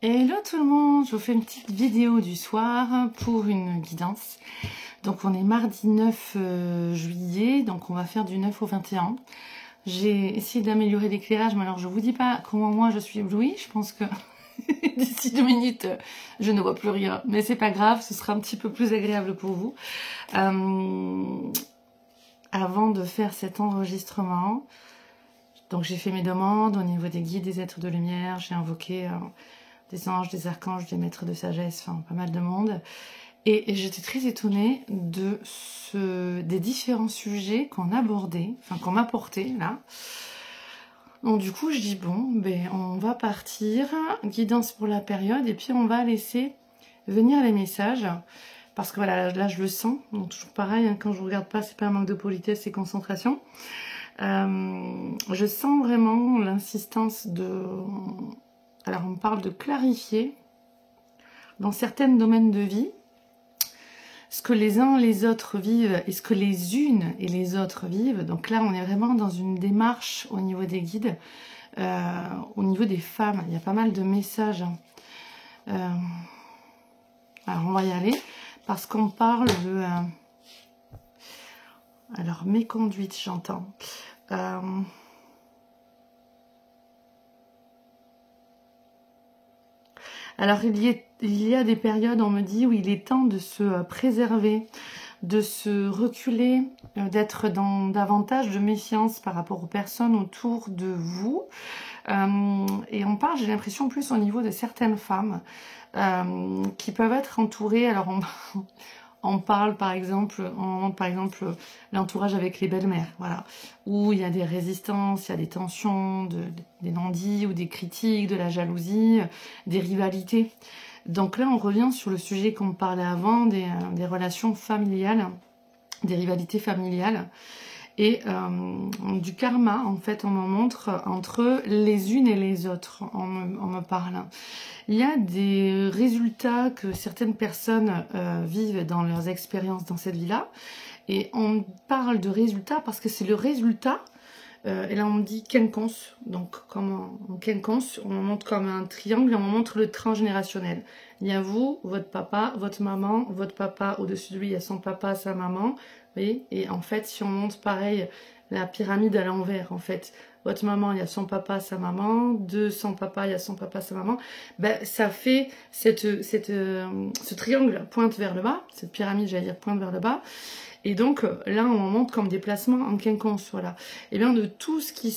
Hello tout le monde, je vous fais une petite vidéo du soir pour une guidance. Donc on est mardi 9 juillet, donc on va faire du 9 au 21. J'ai essayé d'améliorer l'éclairage, mais alors je vous dis pas comment moi je suis éblouie, je pense que d'ici 2 minutes je ne vois plus rien. Mais c'est pas grave, ce sera un petit peu plus agréable pour vous. Avant de faire cet enregistrement, donc j'ai fait mes demandes au niveau des guides, des êtres de lumière, j'ai invoqué des anges, des archanges, des maîtres de sagesse, enfin pas mal de monde. Et j'étais très étonnée des différents sujets qu'on abordait, enfin qu'on m'apportait là. Donc du coup je dis bon, ben on va partir, guidance pour la période, et puis on va laisser venir les messages. Parce que voilà, là je le sens, donc toujours pareil, hein, quand je regarde pas, c'est pas un manque de politesse, c'est concentration. Je sens vraiment l'insistance de... Alors on parle de clarifier dans certains domaines de vie ce que les uns les autres vivent et ce que les unes et les autres vivent. Donc là on est vraiment dans une démarche au niveau des guides, au niveau des femmes. Il y a pas mal de messages. Alors on va y aller parce qu'on parle de... alors méconduite j'entends. Alors il y a des périodes, on me dit, où il est temps de se préserver, de se reculer, d'être dans davantage de méfiance par rapport aux personnes autour de vous. Et on parle, j'ai l'impression, plus au niveau de certaines femmes qui peuvent être entourées. Alors on parle par exemple, l'entourage avec les belles-mères, voilà, où il y a des résistances, il y a des tensions, des non-dits ou des critiques, de la jalousie, des rivalités. Donc là, on revient sur le sujet qu'on parlait avant, des relations familiales, des rivalités familiales. Et du karma, en fait, on me montre entre les unes et les autres, on me parle. Il y a des résultats que certaines personnes vivent dans leurs expériences dans cette vie-là. Et on parle de résultats parce que c'est le résultat. Et là, on me dit quinconce. Donc, comme en quinconce, on me montre comme un triangle et on me montre le transgénérationnel. Il y a vous, votre papa, votre maman, votre papa, au-dessus de lui, il y a son papa, sa maman. Vous voyez? Et en fait, si on monte pareil, la pyramide à l'envers, en fait, votre maman, il y a son papa, sa maman, de son papa, il y a son papa, sa maman, ben, ça fait ce triangle pointe vers le bas, cette pyramide, j'allais dire, pointe vers le bas. Et donc, là, on monte comme des placements en quinconce, voilà. Et bien, de tout ce qui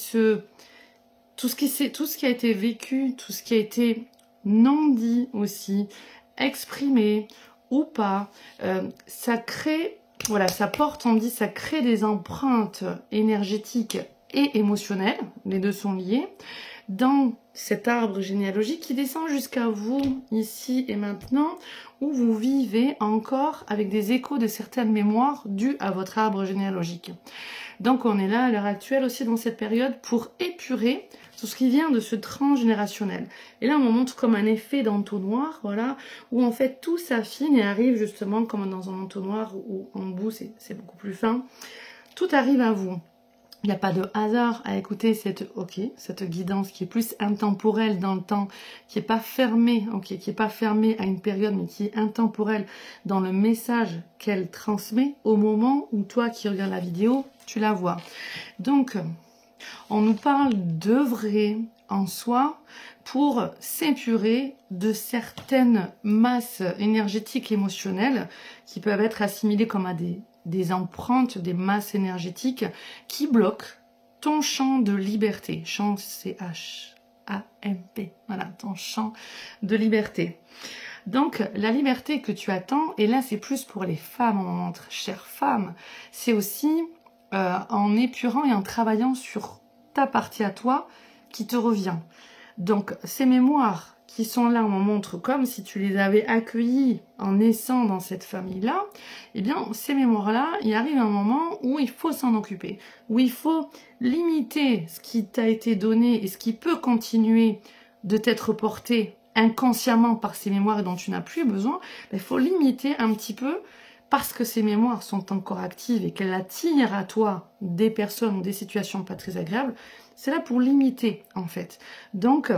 a été vécu, tout ce qui a été non dit aussi, exprimé ou pas, ça crée... Voilà, ça porte, on dit, ça crée des empreintes énergétiques et émotionnelles, les deux sont liés, dans cet arbre généalogique qui descend jusqu'à vous, ici et maintenant, où vous vivez encore avec des échos de certaines mémoires dues à votre arbre généalogique. Donc on est là à l'heure actuelle aussi dans cette période pour épurer tout ce qui vient de ce transgénérationnel. Et là on me montre comme un effet d'entonnoir, voilà, où en fait tout s'affine et arrive justement comme dans un entonnoir où en bout c'est beaucoup plus fin. Tout arrive à vous. Il n'y a pas de hasard à écouter cette guidance qui est plus intemporelle dans le temps, qui n'est pas fermée, qui est pas fermée à une période, mais qui est intemporelle dans le message qu'elle transmet au moment où toi qui regardes la vidéo, tu la vois. Donc, on nous parle d'œuvrer en soi pour s'épurer de certaines masses énergétiques et émotionnelles qui peuvent être assimilées comme à des empreintes, des masses énergétiques qui bloquent ton champ de liberté. Champ, c'est H-A-M-P. Voilà, ton champ de liberté. Donc, la liberté que tu attends, et là c'est plus pour les femmes, on montre, chères femmes, c'est aussi en épurant et en travaillant sur ta partie à toi qui te revient. Donc, ces mémoires qui sont là, on montre comme si tu les avais accueillis en naissant dans cette famille-là, eh bien, ces mémoires-là, il arrive un moment où il faut s'en occuper, où il faut limiter ce qui t'a été donné et ce qui peut continuer de t'être porté inconsciemment par ces mémoires dont tu n'as plus besoin. Il faut limiter un petit peu parce que ces mémoires sont encore actives et qu'elles attirent à toi des personnes ou des situations pas très agréables. C'est là pour limiter, en fait. Donc,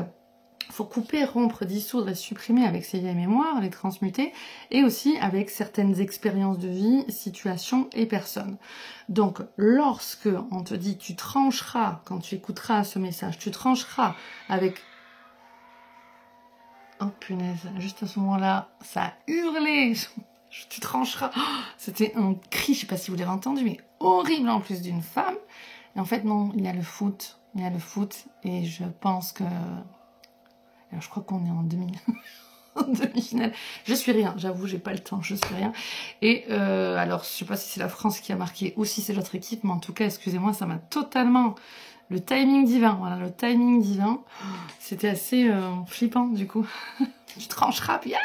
Il faut couper, rompre, dissoudre et supprimer avec ces vieilles mémoires, les transmuter, et aussi avec certaines expériences de vie, situations et personnes. Donc, lorsque on te dit tu trancheras, quand tu écouteras ce message, tu trancheras avec... Oh punaise, juste à ce moment-là, ça a hurlé. Tu trancheras. Oh, c'était un cri, je sais pas si vous l'avez entendu, mais horrible en plus d'une femme. Et en fait, non, il y a le foot. Il y a le foot, et je pense que... Alors, je crois qu'on est en en demi-finale. Je suis rien, j'avoue, j'ai pas le temps, je suis rien. Et alors, je sais pas si c'est la France qui a marqué ou si c'est l'autre équipe, mais en tout cas, excusez-moi, ça m'a totalement... Le timing divin, voilà, le timing divin. C'était assez flippant, du coup. Tu trancheras, puis... Ah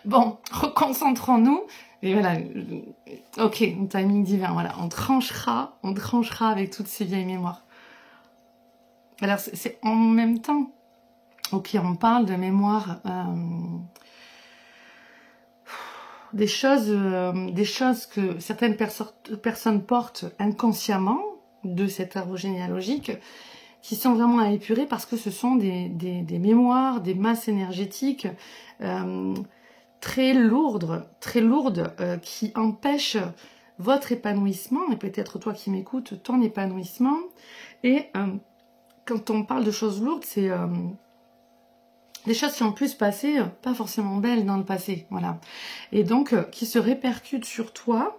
bon, reconcentrons-nous. Et voilà, ok, le timing divin, voilà. On tranchera avec toutes ces vieilles mémoires. Alors, c'est en même temps... Ok, on parle de mémoire, des choses que certaines personnes portent inconsciemment de cet arbre généalogique, qui sont vraiment à épurer parce que ce sont des mémoires, des masses énergétiques très lourdes, qui empêchent votre épanouissement, et peut-être toi qui m'écoutes, ton épanouissement. Et quand on parle de choses lourdes, c'est... des choses qui ont pu se passer, pas forcément belles dans le passé, voilà. Et donc, qui se répercutent sur toi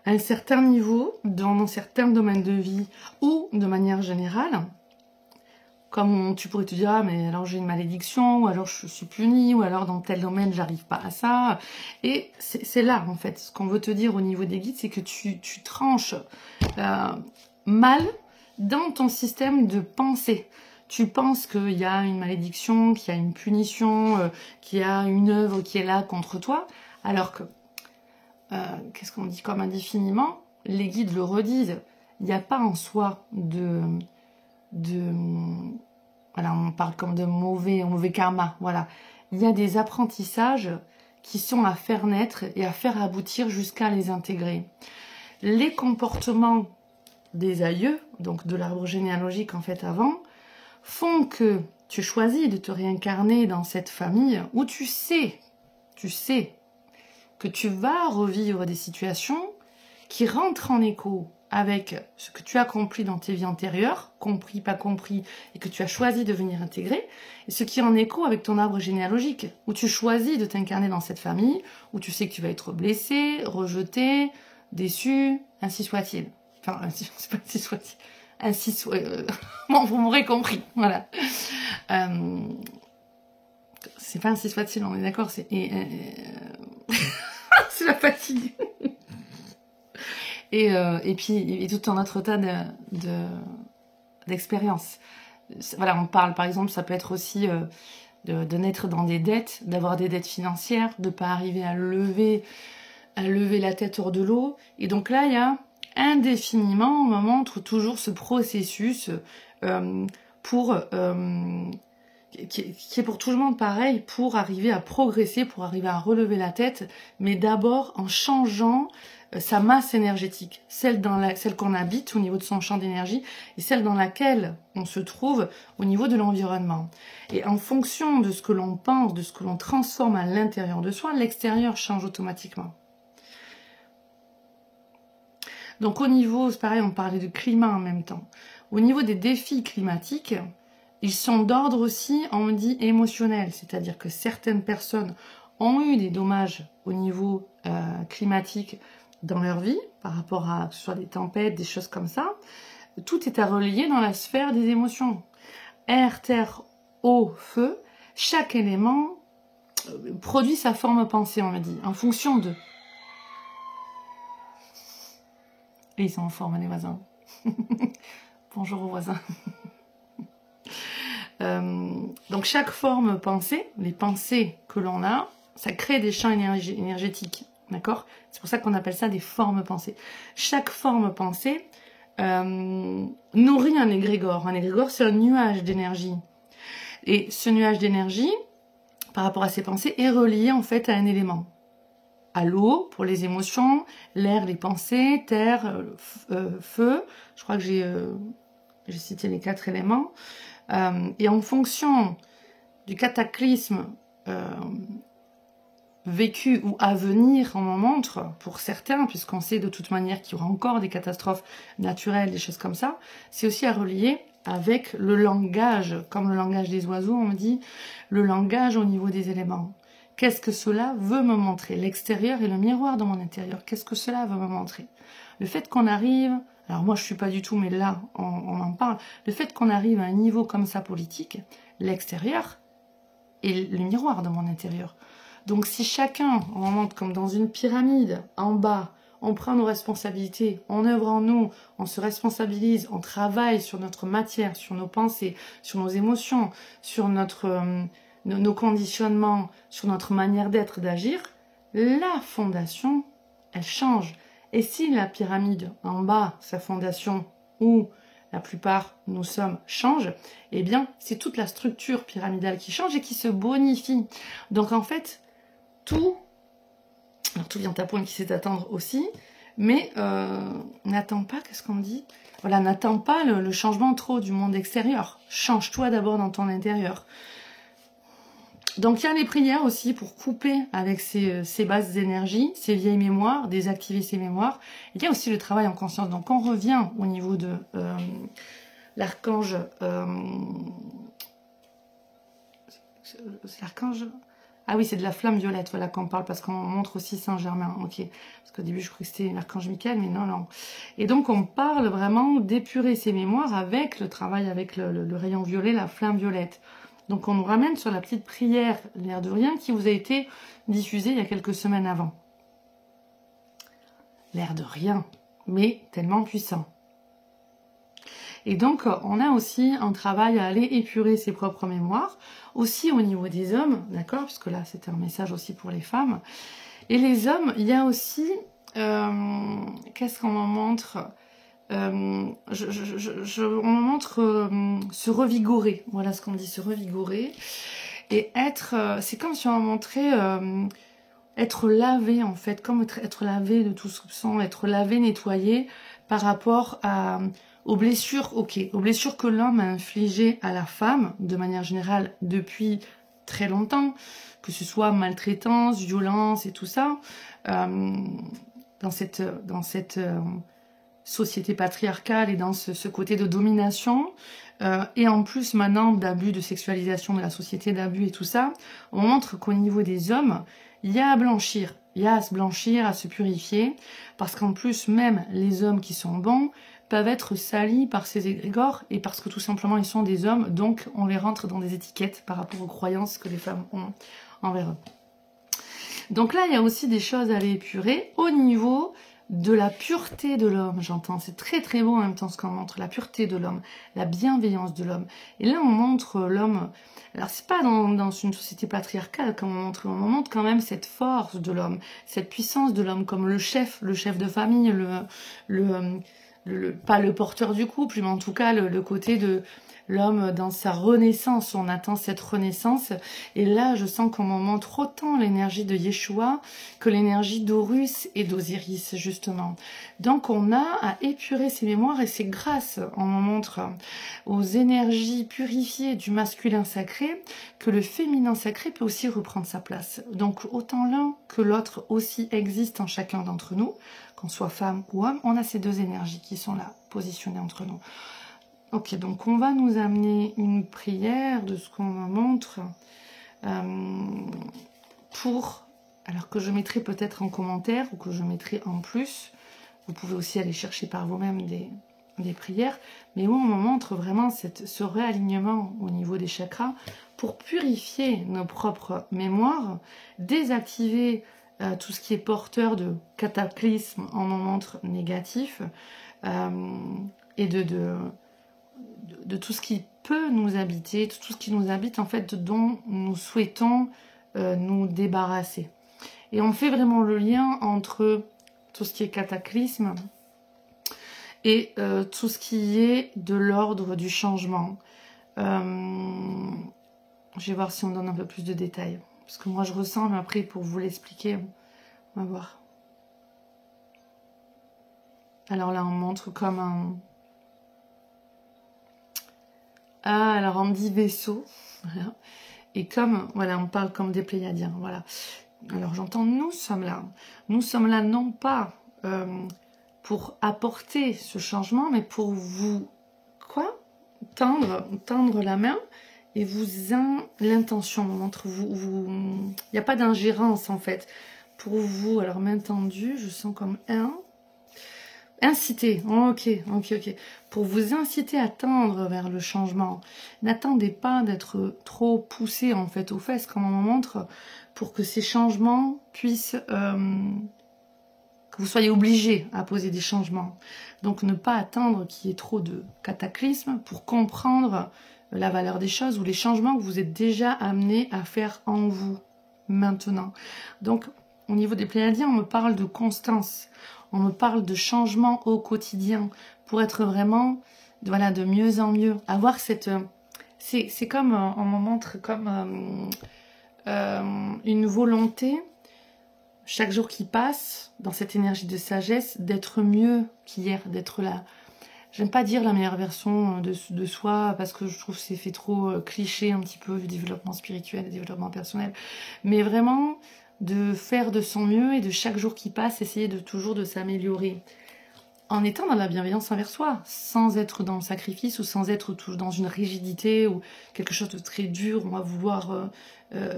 à un certain niveau, dans certains domaines de vie, ou de manière générale, comme tu pourrais te dire, ah, mais alors j'ai une malédiction, ou alors je suis punie, ou alors dans tel domaine, j'arrive pas à ça. Et c'est là, en fait, ce qu'on veut te dire au niveau des guides, c'est que tu tranches mal dans ton système de pensée. Tu penses qu'il y a une malédiction, qu'il y a une punition, qu'il y a une œuvre qui est là contre toi, alors que, qu'est-ce qu'on dit comme indéfiniment, les guides le redisent, il n'y a pas en soi voilà, on parle comme de mauvais karma, voilà. Il y a des apprentissages qui sont à faire naître et à faire aboutir jusqu'à les intégrer. Les comportements des aïeux, donc de l'arbre généalogique en fait avant, font que tu choisis de te réincarner dans cette famille où tu sais que tu vas revivre des situations qui rentrent en écho avec ce que tu as accompli dans tes vies antérieures, compris, pas compris, et que tu as choisi de venir intégrer, et ce qui est en écho avec ton arbre généalogique, où tu choisis de t'incarner dans cette famille, où tu sais que tu vas être blessé, rejeté, déçu, ainsi soit-il. Enfin, c'est pas ainsi soit-il. Ainsi soit... bon, vous m'aurez compris, voilà. C'est pas ainsi soit-il, on est d'accord, c'est... c'est la fatigue. Et puis, tout un autre tas d'expériences. Voilà, on parle, par exemple, ça peut être aussi de naître dans des dettes, d'avoir des dettes financières, de pas arriver à lever la tête hors de l'eau. Et donc là, il y a indéfiniment, on me montre toujours ce processus qui est pour tout le monde pareil, pour arriver à progresser, pour arriver à relever la tête, mais d'abord en changeant sa masse énergétique, celle qu'on habite au niveau de son champ d'énergie et celle dans laquelle on se trouve au niveau de l'environnement. Et en fonction de ce que l'on pense, de ce que l'on transforme à l'intérieur de soi, l'extérieur change automatiquement. Donc au niveau, c'est pareil, on parlait de climat en même temps. Au niveau des défis climatiques, ils sont d'ordre aussi, on me dit, émotionnel. C'est-à-dire que certaines personnes ont eu des dommages au niveau climatique dans leur vie, par rapport à que ce soit des tempêtes, des choses comme ça. Tout est à relier dans la sphère des émotions. Air, terre, eau, feu, chaque élément produit sa forme pensée, on me dit, en fonction de... Et ils sont en forme, les voisins. Bonjour aux voisins. Donc chaque forme pensée, les pensées que l'on a, ça crée des champs énergétiques, d'accord? C'est pour ça qu'on appelle ça des formes pensées. Chaque forme pensée nourrit un égrégore. Un égrégore, c'est un nuage d'énergie. Et ce nuage d'énergie, par rapport à ces pensées, est relié en fait à un élément. À l'eau, pour les émotions, l'air, les pensées, terre, feu. Je crois que j'ai cité les 4 éléments. Et en fonction du cataclysme vécu ou à venir, on en montre, pour certains, puisqu'on sait de toute manière qu'il y aura encore des catastrophes naturelles, des choses comme ça, c'est aussi à relier avec le langage, comme le langage des oiseaux, on me dit, le langage au niveau des éléments. Qu'est-ce que cela veut me montrer? L'extérieur est le miroir de mon intérieur. Qu'est-ce que cela veut me montrer? Le fait qu'on arrive, alors moi je suis pas du tout, mais là on en parle, le fait qu'on arrive à un niveau comme ça politique, l'extérieur est le miroir de mon intérieur. Donc si chacun, on monte comme dans une pyramide, en bas, on prend nos responsabilités, on œuvre en nous, on se responsabilise, on travaille sur notre matière, sur nos pensées, sur nos émotions, sur nos conditionnements, sur notre manière d'être, d'agir, la fondation, elle change. Et si la pyramide en bas, sa fondation, où la plupart nous sommes, change, eh bien c'est toute la structure pyramidale qui change et qui se bonifie. Donc en fait, tout vient à point qui sait attendre aussi, mais n'attends pas, qu'est-ce qu'on dit? Voilà, n'attends pas le changement trop du monde extérieur. Change-toi d'abord dans ton intérieur. Donc il y a les prières aussi pour couper avec ces basses énergies, ces vieilles mémoires, désactiver ces mémoires. Il y a aussi le travail en conscience. Donc on revient au niveau de l'archange... c'est l'archange... Ah oui, c'est de la flamme violette, voilà, qu'on parle, parce qu'on montre aussi Saint-Germain, ok. Parce qu'au début, je croyais que c'était l'archange Michael, mais non, non. Et donc, on parle vraiment d'épurer ses mémoires avec le travail, avec le rayon violet, la flamme violette. Donc, on nous ramène sur la petite prière, l'air de rien, qui vous a été diffusée il y a quelques semaines avant. L'air de rien, mais tellement puissant. Et donc, on a aussi un travail à aller épurer ses propres mémoires, aussi au niveau des hommes, d'accord? Parce que là, c'était un message aussi pour les femmes. Et les hommes, il y a aussi... qu'est-ce qu'on en montre? On en montre se revigorer. Voilà ce qu'on dit, se revigorer. Et être... c'est comme si on montrait... être lavé, en fait, comme être lavé de tout soupçon, être lavé, nettoyé par rapport aux blessures, ok, aux blessures que l'homme a infligées à la femme, de manière générale, depuis très longtemps, que ce soit maltraitance, violence et tout ça, dans cette société patriarcale et dans ce côté de domination, et en plus maintenant d'abus, de sexualisation de la société, d'abus et tout ça, on montre qu'au niveau des hommes, il y a à blanchir, il y a à se blanchir, à se purifier, parce qu'en plus même les hommes qui sont bons peuvent être salis par ces égrégores, et parce que tout simplement ils sont des hommes, donc on les rentre dans des étiquettes par rapport aux croyances que les femmes ont envers eux. Donc là il y a aussi des choses à aller épurer au niveau de la pureté de l'homme, j'entends. C'est très très beau en même temps ce qu'on montre, la pureté de l'homme, la bienveillance de l'homme. Et là on montre l'homme, alors c'est pas dans une société patriarcale qu'on montre, on montre quand même cette force de l'homme, cette puissance de l'homme comme le chef de famille, pas le porteur du couple, mais en tout cas le côté de l'homme dans sa renaissance, on attend cette renaissance, et là je sens qu'on m'en montre autant l'énergie de Yeshua que l'énergie d'Horus et d'Osiris justement. Donc on a à épurer ses mémoires, et c'est grâce, on m'en montre, aux énergies purifiées du masculin sacré que le féminin sacré peut aussi reprendre sa place. Donc autant l'un que l'autre aussi existe en chacun d'entre nous, qu'on soit femme ou homme, on a ces deux énergies qui sont là, positionnées entre nous. Ok, donc on va nous amener une prière de ce qu'on me montre pour, alors que je mettrai peut-être en commentaire ou que je mettrai en plus, vous pouvez aussi aller chercher par vous-même des prières, mais où on me montre vraiment ce réalignement au niveau des chakras pour purifier nos propres mémoires, désactiver tout ce qui est porteur de cataclysme en me montre négatif, et de tout ce qui peut nous habiter, tout ce qui nous habite en fait, dont nous souhaitons nous débarrasser. Et on fait vraiment le lien entre tout ce qui est cataclysme et tout ce qui est de l'ordre du changement. Je vais voir si on donne un peu plus de détails, parce que moi je ressens, mais après pour vous l'expliquer, on va voir. Alors là on montre comme Ah, alors on me dit vaisseau. Voilà. Et comme, voilà, on parle comme des Pléiadiens. Voilà. Alors j'entends, nous sommes là. Nous sommes là non pas pour apporter ce changement, mais pour vous, quoi, tendre la main et l'intention entre vous. Il n'y a pas d'ingérence en fait. Pour vous, alors main tendue, je sens comme inciter, ok. Pour vous inciter à tendre vers le changement. N'attendez pas d'être trop poussé en fait aux fesses, comme on montre, pour que ces changements puissent, que vous soyez obligé à poser des changements. Donc ne pas attendre qu'il y ait trop de cataclysmes pour comprendre la valeur des choses ou les changements que vous êtes déjà amené à faire en vous maintenant. Donc au niveau des Pléiadiens, on me parle de constance. On me parle de changement au quotidien pour être vraiment, voilà, de mieux en mieux. Avoir cette... C'est comme, on me montre comme une volonté, chaque jour qui passe, dans cette énergie de sagesse, d'être mieux qu'hier, d'être là. J'aime pas dire la meilleure version de soi, parce que je trouve que c'est fait trop cliché un petit peu du développement spirituel, du développement personnel. Mais vraiment... de faire de son mieux et de chaque jour qui passe, essayer de toujours de s'améliorer. En étant dans la bienveillance envers soi, sans être dans le sacrifice ou sans être toujours dans une rigidité ou quelque chose de très dur, on va vouloir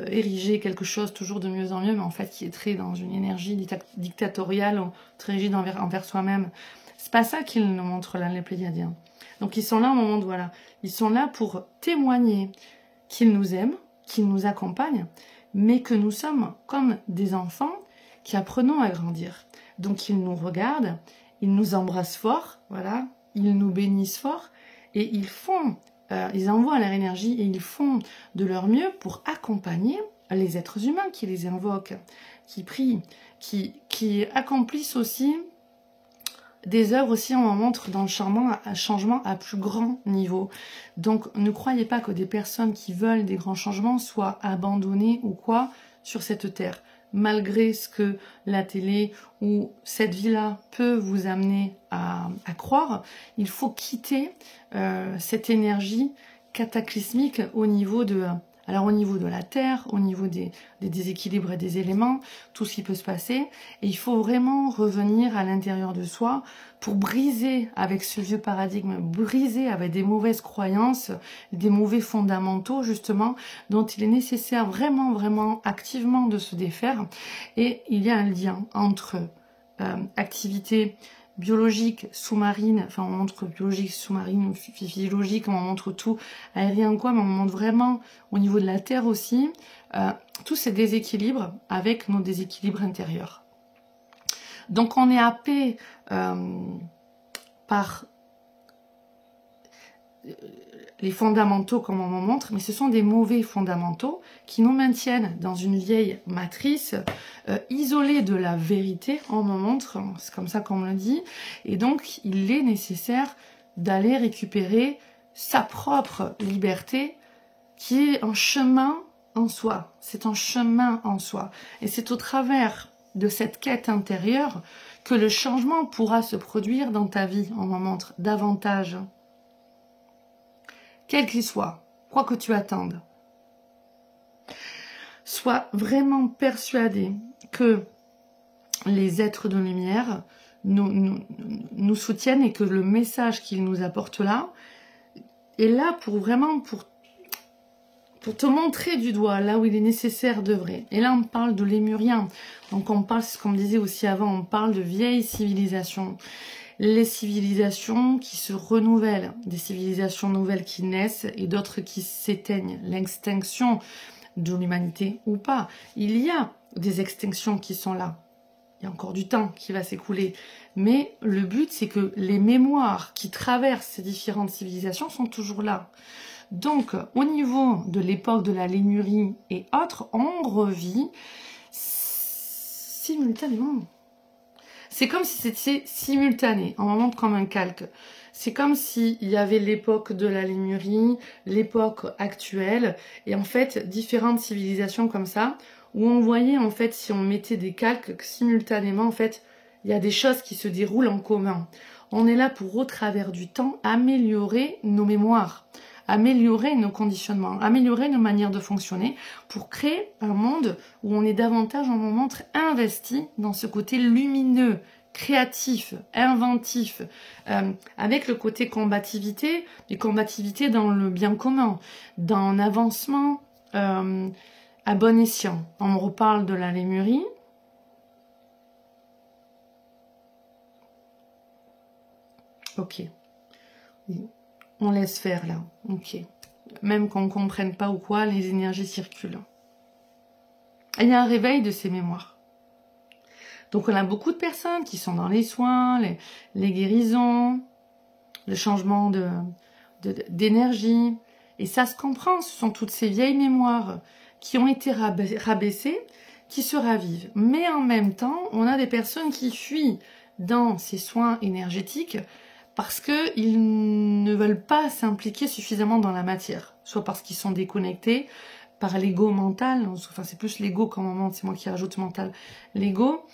ériger quelque chose toujours de mieux en mieux, mais en fait qui est très dans une énergie dictatoriale ou très rigide envers soi-même. C'est pas ça qu'ils nous montrent là, les Pléiadiens. Donc ils sont là au moment de, voilà, ils sont là pour témoigner qu'ils nous aiment, qu'ils nous accompagnent, mais que nous sommes comme des enfants qui apprenons à grandir. Donc ils nous regardent, ils nous embrassent fort, voilà, ils nous bénissent fort, et ils envoient leur énergie et ils font de leur mieux pour accompagner les êtres humains qui les invoquent, qui prient, qui accomplissent aussi des œuvres aussi, on en montre dans le changement à plus grand niveau. Donc ne croyez pas que des personnes qui veulent des grands changements soient abandonnées ou quoi sur cette terre. Malgré ce que la télé ou cette vie-là peut vous amener à croire, il faut quitter cette énergie cataclysmique au niveau de... Alors au niveau de la Terre, au niveau des déséquilibres et des éléments, tout ce qui peut se passer, et il faut vraiment revenir à l'intérieur de soi pour briser avec ce vieux paradigme, briser avec des mauvaises croyances, des mauvais fondamentaux justement, dont il est nécessaire vraiment activement de se défaire. Et il y a un lien entre activité biologique, sous-marine, enfin on montre biologique, sous-marine, physiologique, on montre tout, aérien quoi, mais on montre vraiment au niveau de la Terre aussi, tous ces déséquilibres avec nos déséquilibres intérieurs. Donc on est happé par les fondamentaux comme on en montre, mais ce sont des mauvais fondamentaux qui nous maintiennent dans une vieille matrice isolée de la vérité, on me montre, c'est comme ça qu'on me le dit, et donc il est nécessaire d'aller récupérer sa propre liberté qui est un chemin en soi, c'est un chemin en soi, et c'est au travers de cette quête intérieure que le changement pourra se produire dans ta vie, on me montre davantage. Quel qu'il soit, quoi que tu attendes, sois vraiment persuadé que les êtres de lumière nous soutiennent et que le message qu'ils nous apportent là est là pour vraiment pour te montrer du doigt là où il est nécessaire d'œuvrer. Et là on parle de lémuriens, donc on parle, c'est ce qu'on me disait aussi avant, on parle de vieilles civilisations. Les civilisations qui se renouvellent, des civilisations nouvelles qui naissent et d'autres qui s'éteignent. L'extinction de l'humanité ou pas. Il y a des extinctions qui sont là. Il y a encore du temps qui va s'écouler. Mais le but, c'est que les mémoires qui traversent ces différentes civilisations sont toujours là. Donc, au niveau de l'époque de la Lémurie et autres, on revit simultanément. C'est comme si c'était simultané, on montre comme un calque. C'est comme s'il y avait l'époque de la Lémurie, l'époque actuelle, et en fait, différentes civilisations comme ça, où on voyait, en fait, si on mettait des calques simultanément, en fait, il y a des choses qui se déroulent en commun. On est là pour, au travers du temps, améliorer nos mémoires, améliorer nos conditionnements, améliorer nos manières de fonctionner pour créer un monde où on est davantage, on montre, investi dans ce côté lumineux, créatif, inventif, avec le côté combativité, et combativité dans le bien commun, dans l'avancement à bon escient. On me reparle de la Lémurie. Ok. On laisse faire là. Ok. Même qu'on ne comprenne pas ou quoi, les énergies circulent. Et il y a un réveil de ces mémoires. Donc on a beaucoup de personnes qui sont dans les soins, les guérisons, le changement d'énergie. Et ça se comprend, ce sont toutes ces vieilles mémoires qui ont été rabaissées, qui se ravivent. Mais en même temps, on a des personnes qui fuient dans ces soins énergétiques parce qu'ils ne veulent pas s'impliquer suffisamment dans la matière. Soit parce qu'ils sont déconnectés par l'ego mental, enfin c'est plus l'ego qu'en moment, c'est moi qui rajoute mental, l'ego,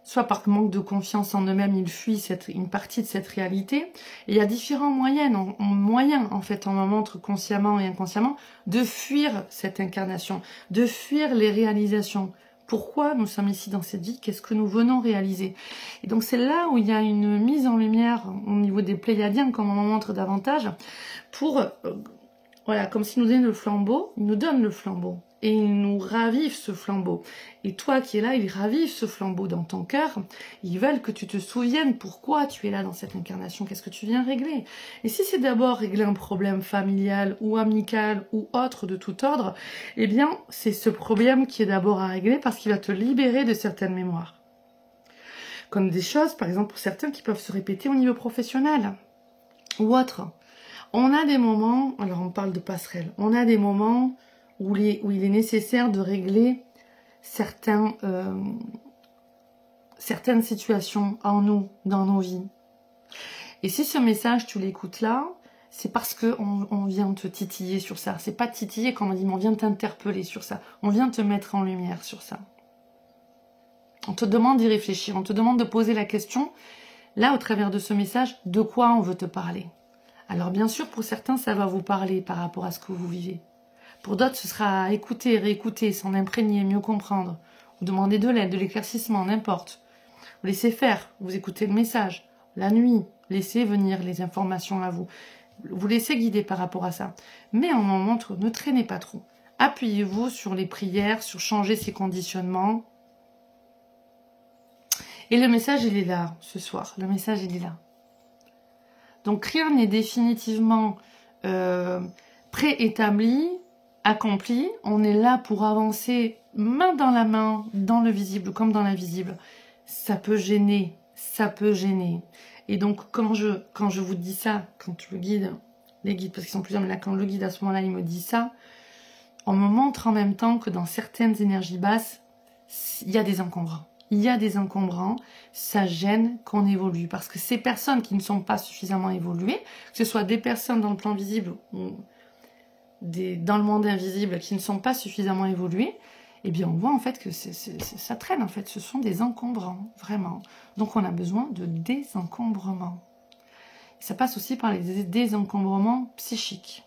soit par manque de confiance en eux-mêmes, ils fuient une partie de cette réalité. Et il y a différents moyens en fait, on en montre consciemment et inconsciemment, de fuir cette incarnation, de fuir les réalisations. Pourquoi nous sommes ici dans cette vie? Qu'est-ce que nous venons réaliser? Et donc c'est là où il y a une mise en lumière au niveau des Pléiadiens, comme on en montre davantage, pour... voilà, comme s'ils nous donnaient le flambeau, ils nous donnent le flambeau. Et ils nous ravivent ce flambeau. Et toi qui es là, ils ravivent ce flambeau dans ton cœur. Ils veulent que tu te souviennes pourquoi tu es là dans cette incarnation, qu'est-ce que tu viens régler. Et si c'est d'abord régler un problème familial ou amical ou autre de tout ordre, eh bien, c'est ce problème qui est d'abord à régler parce qu'il va te libérer de certaines mémoires. Comme des choses, par exemple, pour certains qui peuvent se répéter au niveau professionnel ou autre. On a des moments, alors on parle de passerelle, on a des moments où il est nécessaire de régler certaines situations en nous, dans nos vies. Et si ce message, tu l'écoutes là, c'est parce qu'on vient te titiller sur ça. C'est pas titiller comme on dit, mais on vient t'interpeller sur ça. On vient te mettre en lumière sur ça. On te demande d'y réfléchir, on te demande de poser la question, là, au travers de ce message, de quoi on veut te parler. Alors bien sûr, pour certains, ça va vous parler par rapport à ce que vous vivez. Pour d'autres, ce sera à écouter, réécouter, s'en imprégner, mieux comprendre. Ou demander de l'aide, de l'éclaircissement, n'importe. Vous laissez faire, vous écoutez le message. La nuit, laissez venir les informations à vous. Vous laissez guider par rapport à ça. Mais on en montre, ne traînez pas trop. Appuyez-vous sur les prières, sur changer ces conditionnements. Et le message, il est là, ce soir. Le message, il est là. Donc rien n'est définitivement préétabli, accompli. On est là pour avancer main dans la main, dans le visible comme dans l'invisible. Ça peut gêner, ça peut gêner. Et donc quand je vous dis ça, quand le guide, les guides, parce qu'ils sont plusieurs, mais là quand le guide à ce moment-là, il me dit ça, on me montre en même temps que dans certaines énergies basses, il y a des encombrants. Il y a des encombrants, ça gêne qu'on évolue. Parce que ces personnes qui ne sont pas suffisamment évoluées, que ce soit des personnes dans le plan visible ou dans le monde invisible qui ne sont pas suffisamment évoluées, eh bien on voit en fait que ça traîne en fait. Ce sont des encombrants, vraiment. Donc on a besoin de désencombrement. Et ça passe aussi par les désencombrements psychiques.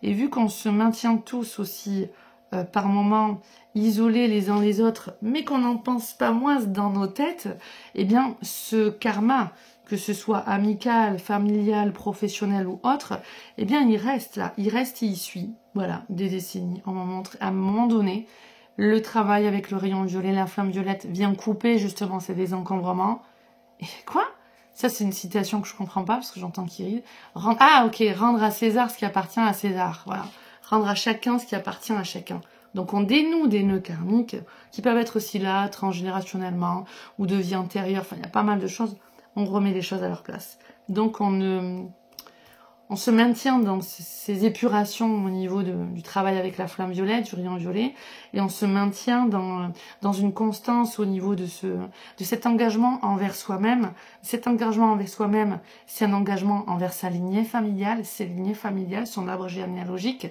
Et vu qu'on se maintient tous aussi par moments isolés les uns les autres, mais qu'on n'en pense pas moins dans nos têtes, eh bien ce karma, que ce soit amical, familial, professionnel ou autre, eh bien il reste là, il reste et il suit, voilà, des décennies. On montre à un moment donné, le travail avec le rayon violet, la flamme violette vient couper justement ces désencombrements. Et quoi ? Ça c'est une citation que je comprends pas parce que j'entends Kirill. Ah ok, rendre à César ce qui appartient à César, voilà. Rendre à chacun ce qui appartient à chacun. Donc on dénoue des nœuds karmiques qui peuvent être aussi là, transgénérationnellement, ou de vie antérieure, enfin il y a pas mal de choses, on remet les choses à leur place. Donc on se maintient dans ces épurations au niveau du travail avec la flamme violette, du rayon violet, et on se maintient dans une constance au niveau de cet engagement envers soi-même. Cet engagement envers soi-même, c'est un engagement envers sa lignée familiale, ses lignées familiales, son arbre généalogique,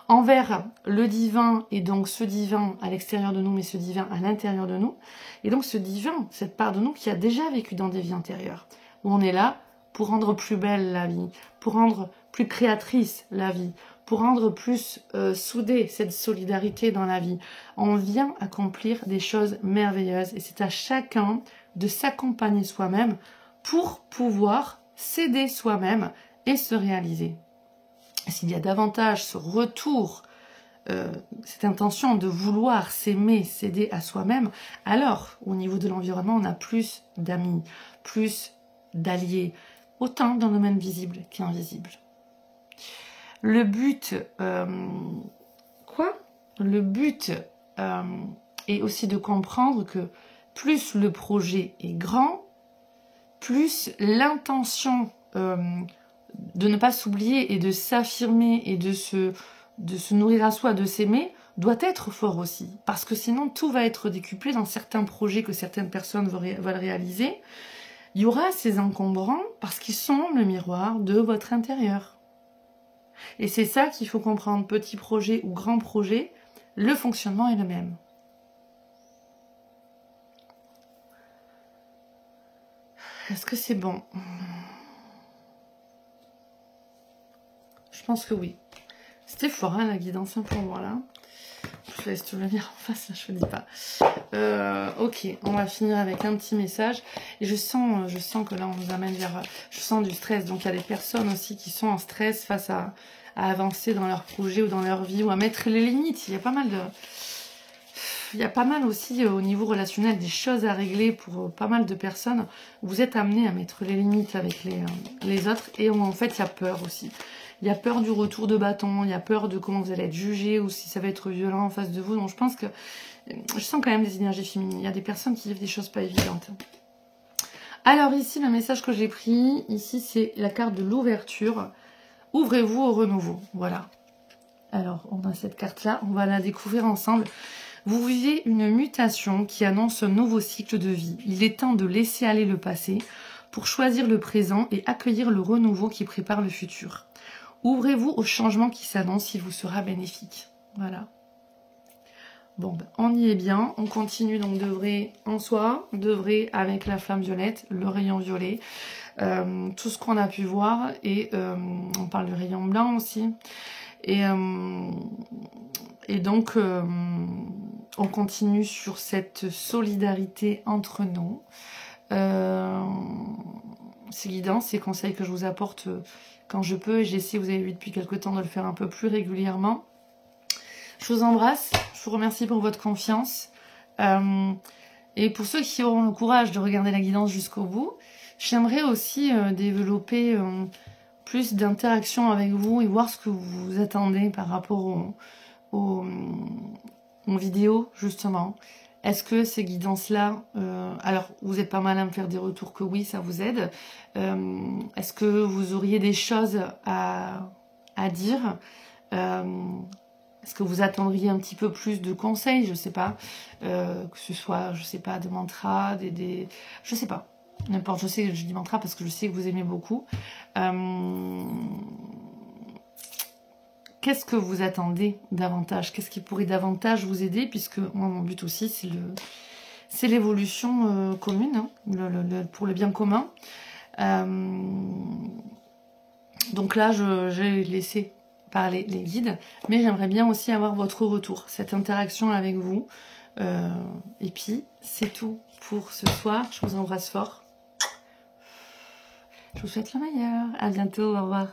envers le divin, et donc ce divin à l'extérieur de nous, mais ce divin à l'intérieur de nous, et donc ce divin, cette part de nous qui a déjà vécu dans des vies antérieures, où on est là pour rendre plus belle la vie, pour rendre plus créatrice la vie, pour rendre plus soudée cette solidarité dans la vie. On vient accomplir des choses merveilleuses et c'est à chacun de s'accompagner soi-même pour pouvoir s'aider soi-même et se réaliser. S'il y a davantage ce retour, cette intention de vouloir s'aimer, s'aider à soi-même, alors au niveau de l'environnement, on a plus d'amis, plus d'alliés, autant dans le domaine visible qu'invisible. Le but, Le but est aussi de comprendre que plus le projet est grand, plus l'intention de ne pas s'oublier et de s'affirmer et de se nourrir à soi, de s'aimer, doit être fort aussi. Parce que sinon, tout va être décuplé dans certains projets que certaines personnes veulent réaliser. Il y aura ces encombrants parce qu'ils sont le miroir de votre intérieur. Et c'est ça qu'il faut comprendre, petit projet ou grand projet, le fonctionnement est le même. Est-ce que c'est bon? Je pense que oui. C'était fort, hein, la guidance pour moi, là. Je laisse te le lire en face, là, je ne dis pas. Ok, on va finir avec un petit message. Et je sens que là, on nous amène vers... Je sens du stress. Donc, il y a des personnes aussi qui sont en stress face à avancer dans leur projet ou dans leur vie ou à mettre les limites. Il y a pas mal aussi au niveau relationnel des choses à régler pour pas mal de personnes. Vous êtes amenés à mettre les limites avec les autres et en fait, il y a peur aussi. Il y a peur du retour de bâton, il y a peur de comment vous allez être jugé ou si ça va être violent en face de vous. Donc je pense que je sens quand même des énergies féminines. Il y a des personnes qui vivent des choses pas évidentes. Alors ici, le message que j'ai pris, ici c'est la carte de l'ouverture. Ouvrez-vous au renouveau. Voilà. Alors on a cette carte-là, on va la découvrir ensemble. Vous vivez une mutation qui annonce un nouveau cycle de vie. Il est temps de laisser aller le passé pour choisir le présent et accueillir le renouveau qui prépare le futur. Ouvrez-vous au changement qui s'annonce, il vous sera bénéfique. Voilà. Bon, ben, on y est bien. On continue donc d'œuvrer en soi, d'œuvrer avec la flamme violette, le rayon violet, tout ce qu'on a pu voir. Et on parle du rayon blanc aussi. Et donc, on continue sur cette solidarité entre nous. Ces guidances, ces conseils que je vous apporte quand je peux, et j'essaie, vous avez vu depuis quelques temps, de le faire un peu plus régulièrement. Je vous embrasse, je vous remercie pour votre confiance. Et pour ceux qui auront le courage de regarder la guidance jusqu'au bout, j'aimerais aussi développer plus d'interaction avec vous et voir ce que vous attendez par rapport aux vidéos, justement. Est-ce que ces guidances-là, alors vous êtes pas mal à me faire des retours que oui, ça vous aide. Est-ce que vous auriez des choses à dire? Est-ce que vous attendriez un petit peu plus de conseils? Je sais pas. Que ce soit, je sais pas, des mantras, je sais pas. N'importe, je sais que je dis mantra parce que je sais que vous aimez beaucoup. Qu'est-ce que vous attendez davantage? Qu'est-ce qui pourrait davantage vous aider? Puisque moi, mon but aussi, c'est l'évolution commune, hein, pour le bien commun. Donc là, j'ai laissé parler les guides, mais j'aimerais bien aussi avoir votre retour, cette interaction avec vous. Et puis, c'est tout pour ce soir. Je vous embrasse fort. Je vous souhaite le meilleur. À bientôt. Au revoir.